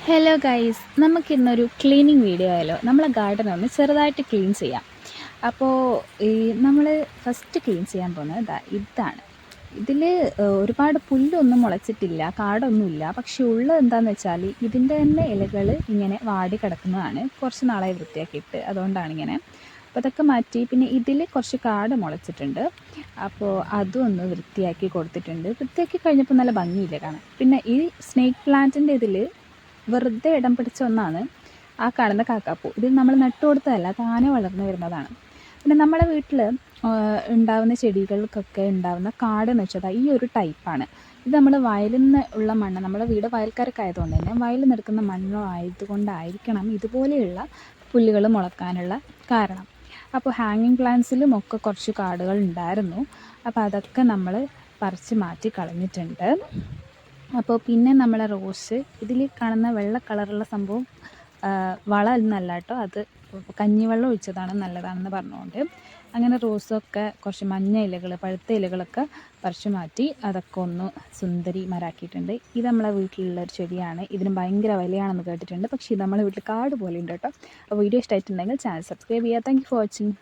Hello guys, നമുക്കിന്നൊരു cleaning video ആയാലോ? നമ്മളെ ഗാർഡൻ ഒന്ന് ചെറുതായിട്ട് ക്ലീൻ ചെയ്യാം. അപ്പോൾ ഈ നമ്മൾ ഫസ്റ്റ് ക്ലീൻ ചെയ്യാൻ പോകുന്നത് ഇതാണ്. ഇതിൽ ഒരുപാട് പുല്ലൊന്നും മുളച്ചിട്ടില്ല, കാടൊന്നുമില്ല. പക്ഷെ ഉള്ളത് എന്താണെന്ന് വെച്ചാൽ ഇതിൻ്റെ തന്നെ ഇലകൾ ഇങ്ങനെ വാടി കിടക്കുന്നതാണ്. കുറച്ച് നാളായി വൃത്തിയാക്കിയിട്ട്, അതുകൊണ്ടാണ് ഇങ്ങനെ. അപ്പോൾ അതൊക്കെ മാറ്റി. പിന്നെ ഇതിൽ കുറച്ച് കാട് മുളച്ചിട്ടുണ്ട്. അപ്പോൾ അതും ഒന്ന് വൃത്തിയാക്കി കൊടുത്തിട്ടുണ്ട്. വൃത്തിയാക്കി കഴിഞ്ഞപ്പോൾ നല്ല ഭംഗിയില്ല കാണാൻ. പിന്നെ ഈ സ്നേക്ക് പ്ലാന്റിൻ്റെ ഇതിൽ വെറുതെ ഇടം പിടിച്ച ഒന്നാണ് ആ കാണുന്ന കാക്കാപ്പൂ. ഇത് നമ്മൾ നട്ടു കൊടുത്തതല്ല, താനെ വളർന്നു വരുന്നതാണ്. പിന്നെ നമ്മുടെ വീട്ടിൽ ഉണ്ടാകുന്ന ചെടികൾക്കൊക്കെ ഉണ്ടാകുന്ന കാടെന്ന് വെച്ചാൽ ഈ ഒരു ടൈപ്പാണ്. ഇത് നമ്മൾ വയലിൽ നിന്ന് ഉള്ള മണ്ണ്, നമ്മുടെ വീട് വയൽക്കാരൊക്കെ ആയതുകൊണ്ട് തന്നെ വയലിൽ നിൽക്കുന്ന മണ്ണോ ആയതുകൊണ്ടായിരിക്കണം ഇതുപോലെയുള്ള പുല്ലുകൾ മുളക്കാനുള്ള കാരണം. അപ്പോൾ ഹാങ്ങിങ് പ്ലാന്റ്സിലും ഒക്കെ കുറച്ച് കാടുകൾ ഉണ്ടായിരുന്നു. അപ്പോൾ അതൊക്കെ നമ്മൾ പറിച്ച് മാറ്റി കളഞ്ഞിട്ടുണ്ട്. അപ്പോൾ പിന്നെ നമ്മളെ റോസ്, ഇതിൽ കാണുന്ന വെള്ള കളറുള്ള സംഭവം വളം എന്നല്ല കേട്ടോ, അത് കഞ്ഞിവെള്ളം ഒഴിച്ചതാണ് നല്ലതാണെന്ന് പറഞ്ഞുകൊണ്ട് അങ്ങനെ റോസൊക്കെ കുറച്ച് മഞ്ഞ ഇലകൾ, പഴുത്ത ഇലകളൊക്കെ പറിച്ചു മാറ്റി അതൊക്കെ ഒന്ന് സുന്ദരി മരാക്കിയിട്ടുണ്ട്. ഇത് നമ്മളെ വീട്ടിലുള്ളൊരു ചെടിയാണ്. ഇതിന് ഭയങ്കര വിലയാണെന്ന് കേട്ടിട്ടുണ്ട്. പക്ഷേ ഇത് നമ്മളെ വീട്ടിൽ കാട് പോലെ ഉണ്ട് കേട്ടോ. അപ്പോൾ വീഡിയോ ഇഷ്ടമായിട്ടുണ്ടെങ്കിൽ ചാനൽ സബ്സ്ക്രൈബ് ചെയ്യുക. Thank you for watching.